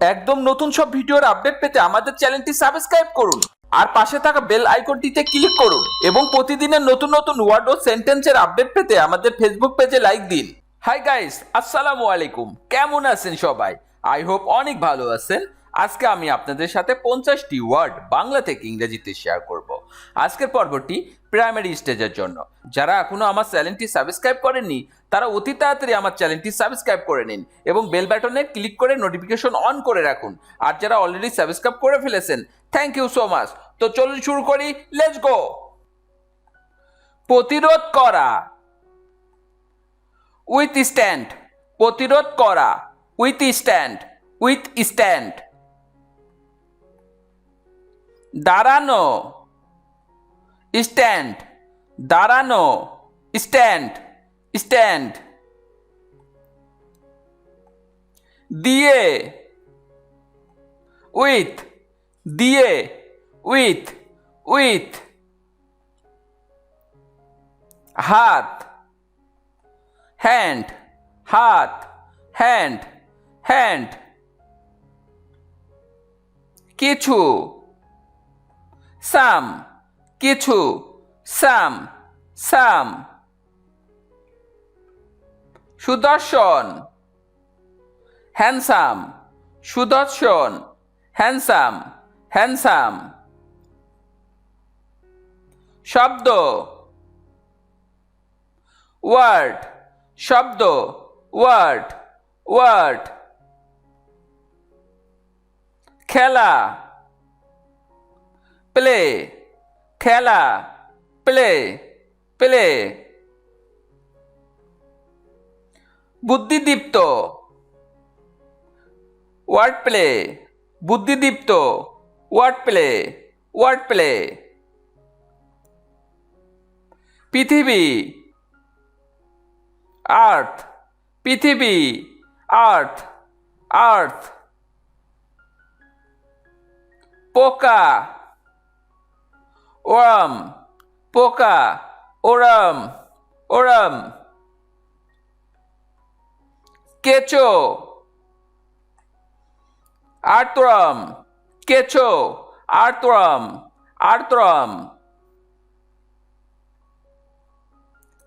একদম নতুন সব ভিডিওর আপডেট পেতে আমাদের চ্যানেলটি সাবস্ক্রাইব করুন আর পাশে থাকা বেল আইকনটিতে ক্লিক করুন এবং প্রতিদিনের নতুন নতুন ওয়ার্ড ও সেন্টেন্সের আপডেট পেতে আমাদের ফেসবুক পেজে লাইক দিন। হাই গাইস, আসসালামু আলাইকুম। কেমন আছেন সবাই? আই হোপ অনেক ভালো আছেন। আজকে আমি আপনাদের সাথে 50টি ওয়ার্ড বাংলা থেকে ইংরেজিতে শেয়ার করব। আজকের পর্বটি প্রাইমারি স্টেজের জন্য। যারা এখনো আমার চ্যানেলটি সাবস্ক্রাইব করেননি তারা অতি তাড়াতাড়ি আমার চ্যানেলটি সাবস্ক্রাইব করে নিন এবং বেল বাটনে ক্লিক করে নোটিফিকেশন অন করে রাখুন। আর যারা অলরেডি সাবস্ক্রাইব করে ফেলেছেন, থ্যাংক ইউ সো মাচ। তো চলুন শুরু করি, লেটস গো। প্রতিরোধ করা, উইথ স্ট্যান্ড। প্রতিরোধ করা, উইথ স্ট্যান্ড, উইথ স্ট্যান্ড। দাঁড়ানো, স্ট্যান্ড, দাঁড়ানো, স্ট্যান্ড, স্ট্যান্ড। দিয়ে, উইথ, দিয়ে, উইথ, উইথ। হাত, হ্যান্ড, হাত, হ্যান্ড, হ্যান্ড। কিছু, সাম, কিছু, সাম, সাম। সুদর্শন, হ্যান্ডসাম, সুদর্শন, হ্যান্ডসাম, হ্যান্ডসাম। শব্দ, ওয়ার্ড, শব্দ, ওয়ার্ড, ওয়ার্ড। খেলা, প্লে, খেলা, প্লে, প্লে। বুদ্ধিদীপ্ত, ওয়ার্ড প্লে, বুদ্ধিদীপ্ত, ওয়ার্ড প্লে, ওয়ার্ড প্লে। পৃথিবী, আর্থ, পৃথিবী, আর্থ, আর্থ। পোকা, ওরাম, পোকা, ওরাম, ওরাম। কেঁচো, আর্তরম, কেঁচো, আর্তরম, আর্তরম।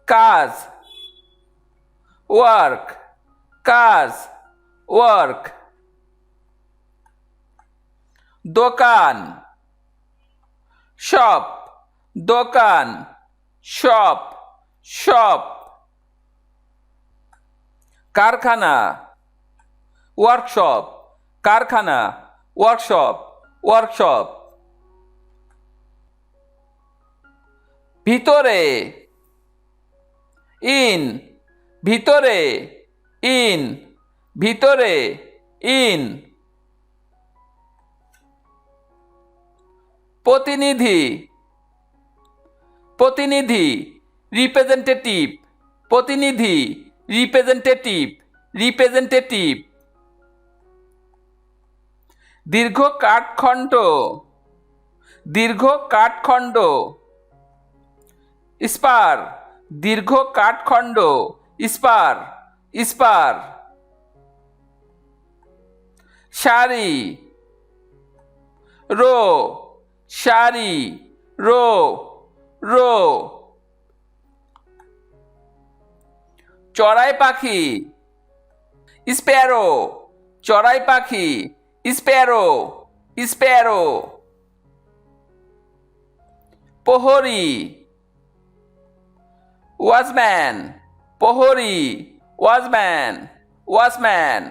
কাজ, ওয়ার্ক, কাজ, ওয়ার্ক। দোকান, শপ, দোকান, শপ, শপ। কারখানা, ওয়ার্কশপ, কারখানা, ওয়ার্কশপ, ওয়ার্কশপ। ভিতরে, ইন, ভিতরে, ইন, ভিতরে, ইন। প্রতিনিধি, প্রতিনিধি, রিপ্রেজেন্টেটিভ, প্রতিনিধি, রিপ্রেজেন্টেটিভ, রিপ্রেজেন্টেটিভ। দীর্ঘ কাঠখণ্ড, দীর্ঘ কাঠখণ্ড। স্পার, দীর্ঘ কাঠখণ্ড, স্পার, স্পার। সারি, রো, সারি, রো, রো। চড়াই পাখি, স্প্যারো, চড়াই পাখি, স্প্যারো, স্প্যারো। প্রহরী, ওয়াচম্যান, প্রহরী, ওয়াচম্যান, ওয়াচম্যান।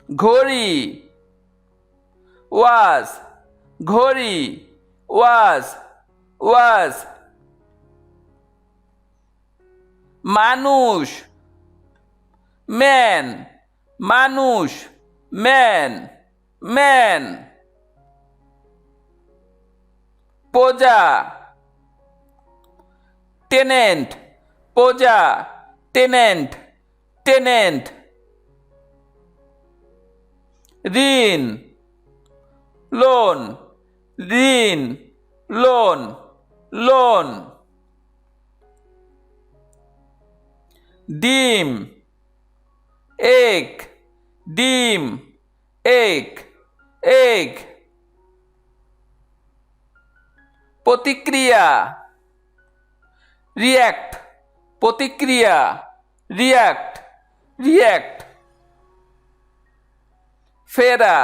ঘড়ি, ওয়াচ, ঘড়ি, ওয়াচ, ওয়াচ। মানুষ, ম্যান, মানুষ, ম্যান, ম্যান। প্রজা, টেনেন্ট, প্রজা, টেনেন্ট, টেনেন্ট। ঋণ, লোন, ঋণ, লোন, লোন। ডিম, egg, ডিম, egg, egg. প্রতিক্রিয়া, react, প্রতিক্রিয়া, react, react. ফেরা,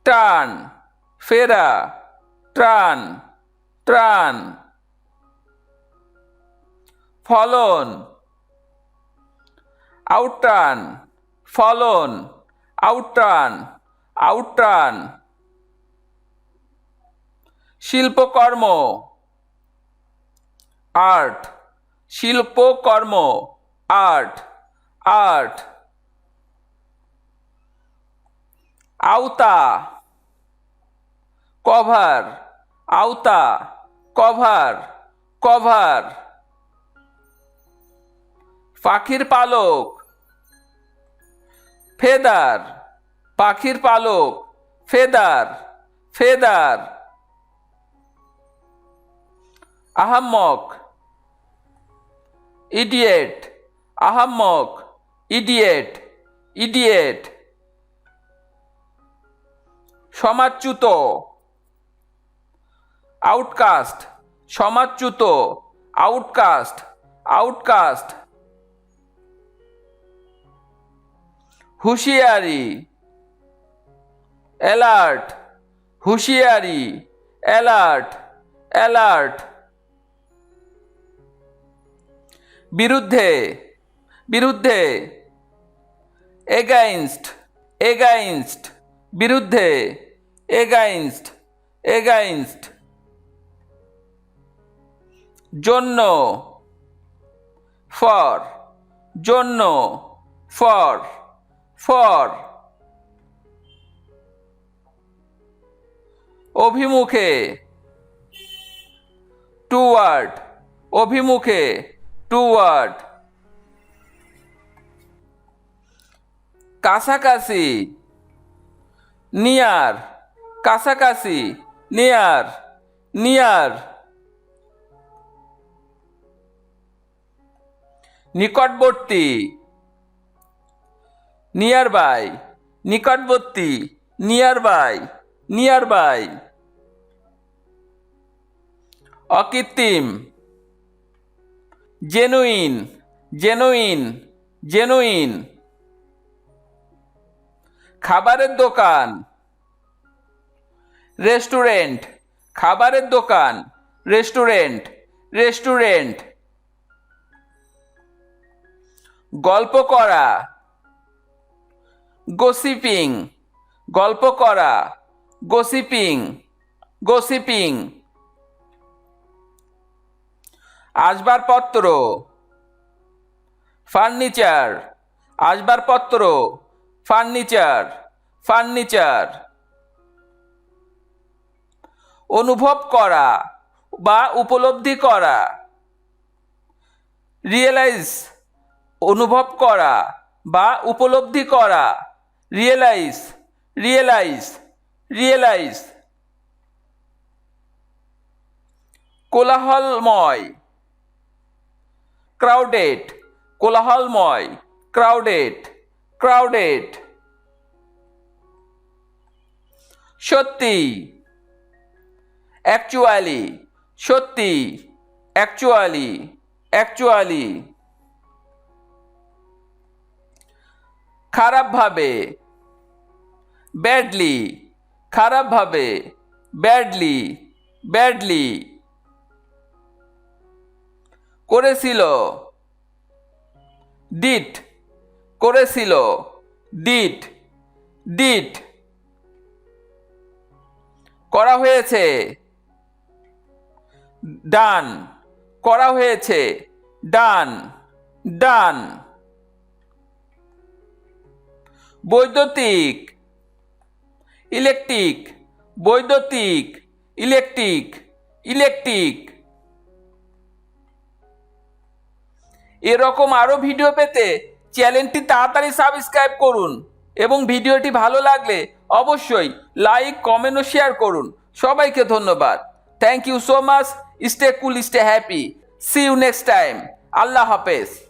turn, ফেরা, turn, turn. ফলন, outturn, ফলন, outturn, outturn. শিল্পকর্ম, art, শিল্পকর্ম, art, art. আওতা, কভার, আওতা, কভার, কভার. পাখির পালক, ফেদার, পাখির পালক, ফেদার, ফেদার. আহাম্মক, ইডিয়েট, আহাম্মক, ইডিয়েট, ইডিয়েট. সমাজচ্যুত, আউটকাস্ট, সমাজচ্যুত, আউটকাস্ট, আউটকাস্ট. হুঁশিয়ারি, অ্যালার্ট, হুঁশিয়ারি, অ্যালার্ট, অ্যালার্ট. বিরুদ্ধে, বিরুদ্ধে, এগেইনস্ট, এগেইনস্ট, বিরুদ্ধে, এগেইনস্ট, এগেইনস্ট. জন্য, ফর, জন্য, ফর, ফর. অভিমুখে, টুয়ার্ড, অভিমুখে, টুয়ার্ড. কাছাকাছি, নিয়ার, কাছাকাছি, নিয়ার, নিয়ার. নিকটবর্তী, নিয়ার বাই, নিকটবর্তী, নিয়ার বাই, নিয়ার বাই. অকৃত্রিম, জেনুইন, জেনুইন, জেনুইন. খাবারের দোকান, রেস্টুরেন্ট, খাবারের দোকান, রেস্টুরেন্ট, রেস্টুরেন্ট. গল্প করা, গসিপিং, গল্প করা, গসিপিং, গসিপিং. আসবাবপত্র, ফার্নিচার, আসবাবপত্র, ফার্নিচার, ফার্নিচার. অনুভব করা বা উপলব্ধি করা, রিয়েলাইজ, অনুভব করা বা উপলব্ধি করা, রিয়েলাইজ, রিয়েলাইজ, রিয়েলাইজ. কোলাহলময়, ক্রাউডেড, কোলাহলময়, ক্রাউডেড, ক্রাউডেড. সত্যি, অ্যাকচুয়ালি, সত্যি, অ্যাকচুয়ালি, অ্যাকচুয়ালি. খারাপভাবে, ব্যাডলি, খারাপভাবে, ব্যাডলি, ব্যাডলি. করেছিল, ডিড, করেছিল, ডিড, ডিড. করা হয়েছে, ডান, করা হয়েছে, ডান, ডান. বৈদ্যুতিক, ইলেকট্রিক, বৈদ্যুতিক, ইলেকট্রিক, ইলেকট্রিক. এরকম আরও ভিডিও পেতে চ্যানেলটি তাড়াতাড়ি সাবস্ক্রাইব করুন এবং ভিডিওটি ভালো লাগলে অবশ্যই লাইক, কমেন্ট ও শেয়ার করুন. সবাইকে ধন্যবাদ. Thank you so much. Stay cool, stay happy. See you next time. আল্লাহ হাফেজ.